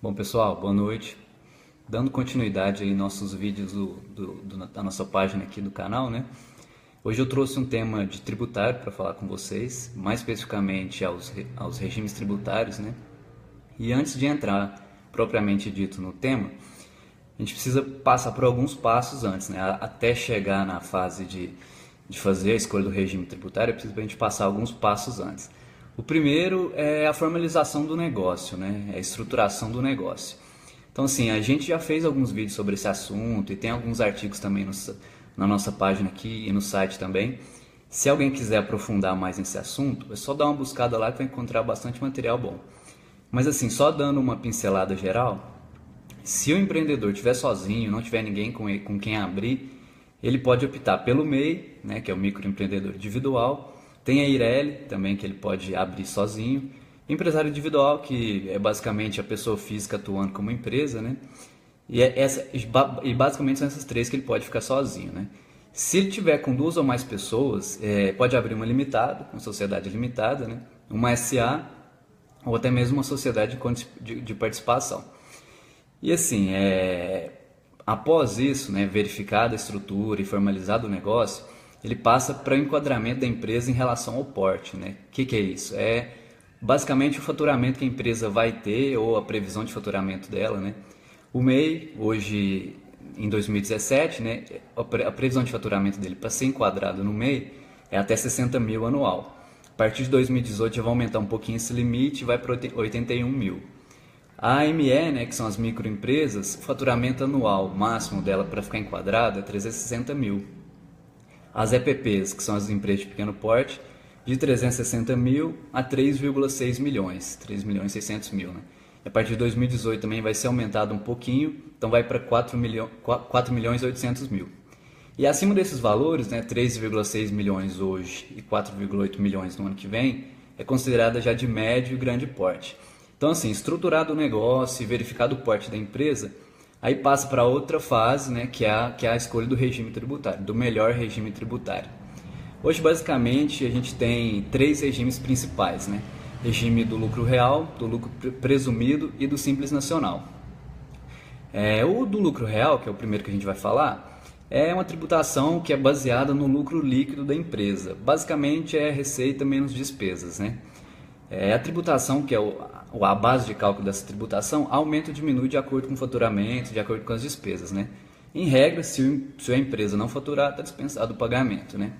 Bom, pessoal, boa noite. Dando continuidade aí nossos vídeos da nossa página aqui do canal, né? Hoje eu trouxe um tema de tributário para falar com vocês, mais especificamente aos regimes tributários, né? E antes de entrar propriamente dito no tema, a gente precisa passar por alguns passos antes, né? Até chegar na fase de fazer a escolha do regime tributário, é preciso a gente passar alguns passos antes. O primeiro é a formalização do negócio, né? É a estruturação do negócio. Então, assim, a gente já fez alguns vídeos sobre esse assunto e tem alguns artigos também na nossa página aqui e no site também. Se alguém quiser aprofundar mais nesse assunto, é só dar uma buscada lá que vai encontrar bastante material bom. Mas, assim, só dando uma pincelada geral, se o empreendedor estiver sozinho, não tiver ninguém com quem abrir, ele pode optar pelo MEI, né, que é o microempreendedor individual. Tem a IRELI também, que ele pode abrir sozinho. Empresário individual, que é basicamente a pessoa física atuando como empresa, né? E basicamente são essas três que ele pode ficar sozinho, né? Se ele tiver com duas ou mais pessoas, pode abrir uma limitada, uma sociedade limitada, né? Uma SA ou até mesmo uma sociedade de participação. E assim, após isso, né, verificada a estrutura e formalizado o negócio, ele passa para o enquadramento da empresa em relação ao porte, né? O que é isso? É basicamente o faturamento que a empresa vai ter ou a previsão de faturamento dela, né? O MEI, hoje em 2017, né, a previsão de faturamento dele para ser enquadrado no MEI é até 60 mil anual. A partir de 2018 já vai aumentar um pouquinho esse limite e vai para 81 mil. A AME, né, que são as microempresas, o faturamento anual máximo dela para ficar enquadrada é 360 mil. As EPPs, que são as empresas de pequeno porte, de 360 mil a 3,6 milhões, 3 milhões e 600 mil. Né? E a partir de 2018 também vai ser aumentado um pouquinho, então vai para 4 milhões e 800 mil. E acima desses valores, né, 3,6 milhões hoje e 4,8 milhões no ano que vem, é considerada já de médio e grande porte. Então, assim, estruturado o negócio e verificado o porte da empresa, aí passa para outra fase, né, que é a escolha do regime tributário, do melhor regime tributário. Hoje, basicamente, a gente tem três regimes principais, né? Regime do lucro real, do lucro presumido e do simples nacional. O do lucro real, que é o primeiro que a gente vai falar, é uma tributação que é baseada no lucro líquido da empresa. Basicamente, é receita menos despesas, né? A tributação, que é a base de cálculo dessa tributação, aumenta ou diminui de acordo com o faturamento, de acordo com as despesas, né? Em regra, se a empresa não faturar, está dispensado o pagamento, né?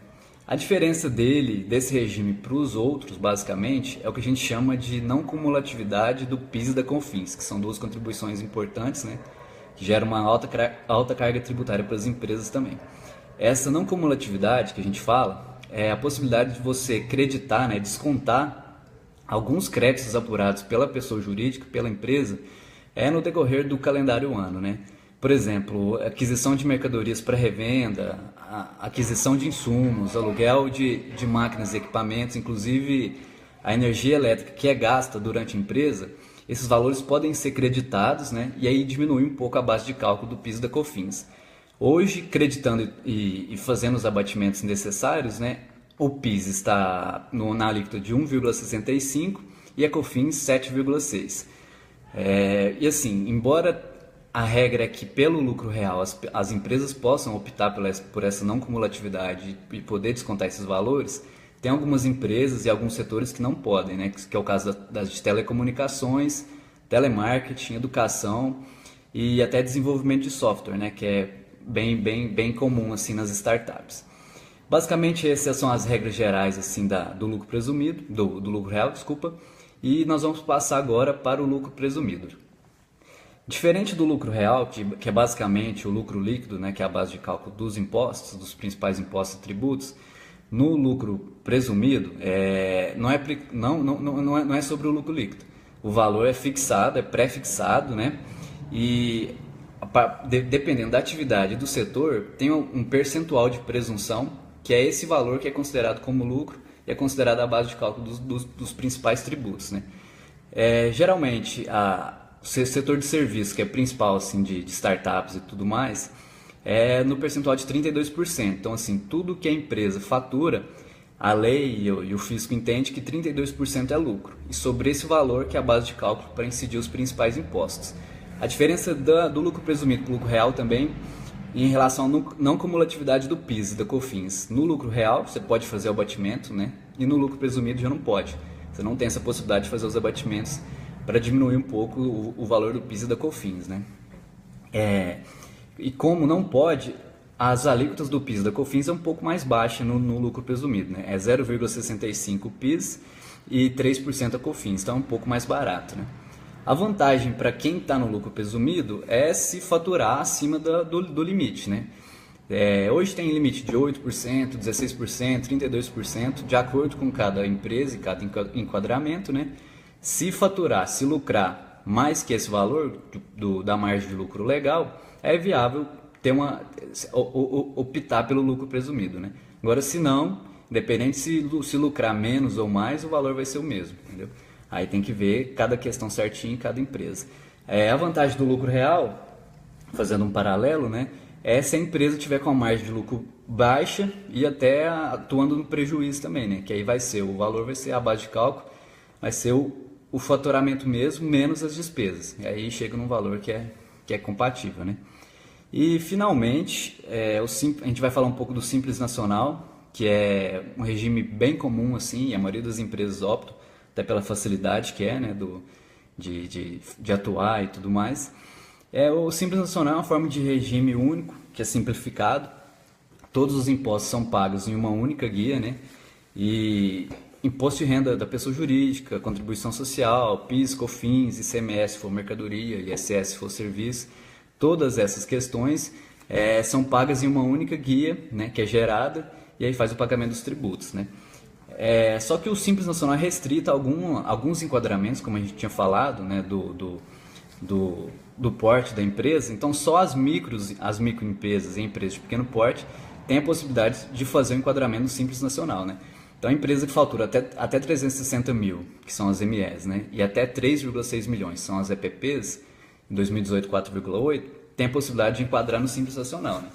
A diferença desse regime para os outros, basicamente, é o que a gente chama de não cumulatividade do PIS e da COFINS, que são duas contribuições importantes, né? Que geram uma alta carga tributária para as empresas também. Essa não cumulatividade que a gente fala é a possibilidade de você creditar, né, descontar alguns créditos apurados pela pessoa jurídica, pela empresa, no decorrer do calendário ano, né? Por exemplo, aquisição de mercadorias para revenda, aquisição de insumos, aluguel de máquinas e equipamentos, inclusive a energia elétrica que é gasta durante a empresa, esses valores podem ser creditados, né? E aí diminui um pouco a base de cálculo do PIS e da COFINS. Hoje, creditando e fazendo os abatimentos necessários, né? O PIS está na alíquota de 1,65 e a COFINS 7,6. E assim, embora a regra é que pelo lucro real as empresas possam optar por essa não cumulatividade e poder descontar esses valores, tem algumas empresas e alguns setores que não podem, né? Que é o caso das de telecomunicações, telemarketing, educação e até desenvolvimento de software, né? Que é bem comum assim nas startups. Basicamente essas são as regras gerais assim do lucro presumido, do lucro real, desculpa, e nós vamos passar agora para o lucro presumido. Diferente do lucro real, que é basicamente o lucro líquido, né, que é a base de cálculo dos impostos, dos principais impostos e tributos, no lucro presumido não é sobre o lucro líquido. O valor é fixado, é pré-fixado, né, e dependendo da atividade e do setor, tem um percentual de presunção, que é esse valor que é considerado como lucro e é considerado a base de cálculo dos principais tributos, né? Geralmente, o setor de serviço, que é principal assim, de startups e tudo mais, é no percentual de 32%. Então, assim, tudo que a empresa fatura a lei e o fisco entende que 32% é lucro, e sobre esse valor que é a base de cálculo para incidir os principais impostos. A diferença do lucro presumido para o lucro real também em relação à não cumulatividade do PIS e da COFINS. No lucro real você pode fazer o abatimento, né? E no lucro presumido já não pode. Você não tem essa possibilidade de fazer os abatimentos para diminuir um pouco o valor do PIS e da COFINS, né? E como não pode, as alíquotas do PIS e da COFINS é um pouco mais baixa no lucro presumido, né? É 0,65 PIS e 3% a COFINS, então é um pouco mais barato, né? A vantagem para quem está no lucro presumido é se faturar acima do limite, né? Hoje tem limite de 8%, 16%, 32%, de acordo com cada empresa e cada enquadramento, né? Se faturar, se lucrar mais que esse valor da margem de lucro legal, é viável optar pelo lucro presumido, né? Agora, se não, independente se lucrar menos ou mais, o valor vai ser o mesmo, entendeu? Aí tem que ver cada questão certinho em cada empresa. A vantagem do lucro real, fazendo um paralelo, né, é se a empresa tiver com a margem de lucro baixa e até atuando no prejuízo também, né, que aí o valor vai ser a base de cálculo, vai ser o faturamento mesmo, menos as despesas. E aí chega num valor que é compatível, né. E finalmente, a gente vai falar um pouco do Simples Nacional, que é um regime bem comum, assim, e a maioria das empresas optam, até pela facilidade que é, né, de atuar e tudo mais. O Simples Nacional é uma forma de regime único, que é simplificado. Todos os impostos são pagos em uma única guia, né? E imposto de renda da pessoa jurídica, contribuição social, PIS, COFINS, ICMS se for mercadoria, ISS se for serviço, todas essas questões são pagas em uma única guia, né, que é gerada, e aí faz o pagamento dos tributos, né? Só que o Simples Nacional é restrito a alguns enquadramentos, como a gente tinha falado, né, do porte da empresa. Então só as microempresas e empresas de pequeno porte têm a possibilidade de fazer o enquadramento do Simples Nacional, né? Então a empresa que fatura até 360 mil, que são as MEs, né, e até 3,6 milhões, são as EPPs, em 2018 4,8, tem a possibilidade de enquadrar no Simples Nacional, né?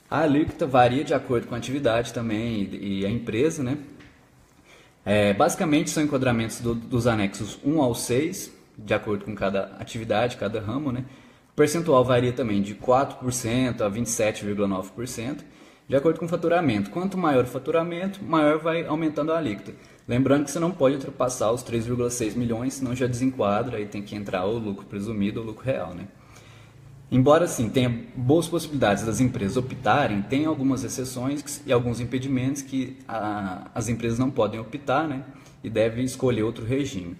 A alíquota varia de acordo com a atividade também e a empresa, né? Basicamente são enquadramentos dos anexos 1 ao 6, de acordo com cada atividade, cada ramo, né? O percentual varia também de 4% a 27,9%, de acordo com o faturamento. Quanto maior o faturamento, maior vai aumentando a alíquota. Lembrando que você não pode ultrapassar os 3,6 milhões, senão já desenquadra e tem que entrar o lucro presumido ou lucro real, né? Embora sim tenha boas possibilidades das empresas optarem, tem algumas exceções e alguns impedimentos que as empresas não podem optar, né, e devem escolher outro regime.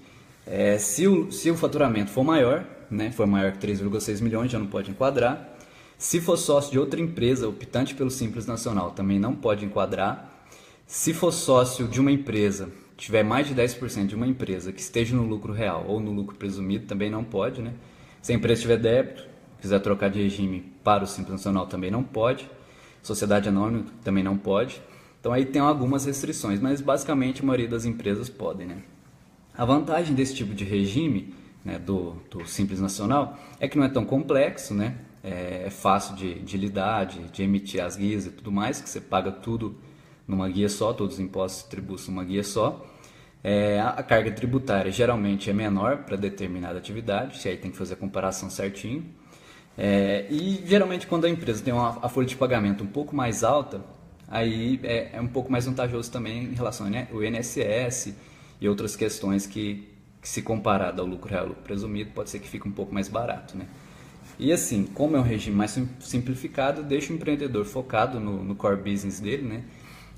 Se o faturamento for maior, né, for maior que 3,6 milhões, já não pode enquadrar. Se for sócio de outra empresa optante pelo Simples Nacional, também não pode enquadrar. Se for sócio de uma empresa, tiver mais de 10% de uma empresa que esteja no lucro real ou no lucro presumido, também não pode, né? Se a empresa tiver débito, quiser trocar de regime para o Simples Nacional, também não pode. Sociedade anônima também não pode. Então aí tem algumas restrições, mas basicamente a maioria das empresas podem, né? A vantagem desse tipo de regime, né, do Simples Nacional, é que não é tão complexo, né? É fácil de lidar, de emitir as guias e tudo mais, que você paga tudo numa guia só, todos os impostos e tributos numa guia só. A carga tributária geralmente é menor para determinada atividade, e aí tem que fazer a comparação certinho. E geralmente quando a empresa tem a folha de pagamento um pouco mais alta, aí é um pouco mais vantajoso também em relação ao INSS e outras questões que se comparado ao lucro real e lucro presumido, pode ser que fique um pouco mais barato, né? E assim, como é um regime mais simplificado, deixa o empreendedor focado no core business dele, né?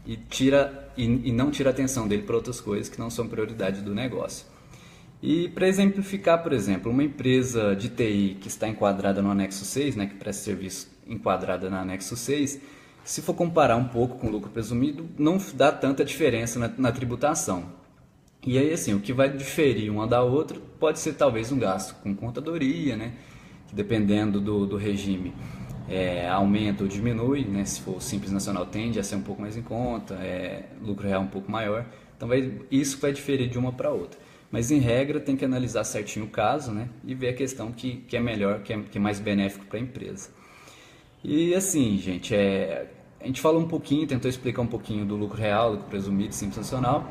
E não tira a atenção dele para outras coisas que não são prioridade do negócio. E para exemplificar, por exemplo, uma empresa de TI que está enquadrada no anexo 6, né, que presta serviço enquadrada no anexo 6, se for comparar um pouco com o lucro presumido, não dá tanta diferença na tributação. E aí, assim, o que vai diferir uma da outra pode ser talvez um gasto com contadoria, né, que dependendo do regime aumenta ou diminui, né, se for Simples Nacional tende a ser um pouco mais em conta, lucro real um pouco maior, então isso vai diferir de uma para outra. Mas em regra tem que analisar certinho o caso, né, e ver a questão que é melhor, que é mais benéfico para a empresa. E assim, gente, A gente falou um pouquinho, tentou explicar um pouquinho do lucro real, lucro presumido, simples nacional.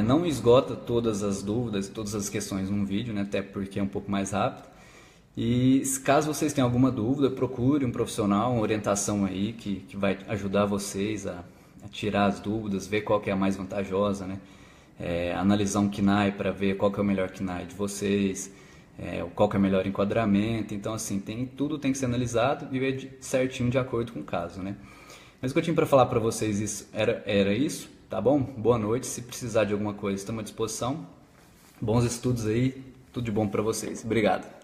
Não esgota todas as dúvidas, todas as questões num vídeo, né? Até porque é um pouco mais rápido. E caso vocês tenham alguma dúvida, procure um profissional, uma orientação aí que vai ajudar vocês a tirar as dúvidas, ver qual que é a mais vantajosa, né? Analisar um KNAI para ver qual que é o melhor KNAI de vocês, qual que é o melhor enquadramento. Então, assim, tudo tem que ser analisado e ver certinho de acordo com o caso, né? Mas o que eu tinha para falar para vocês era isso, tá bom? Boa noite. Se precisar de alguma coisa, estamos à disposição. Bons estudos aí, tudo de bom para vocês. Obrigado.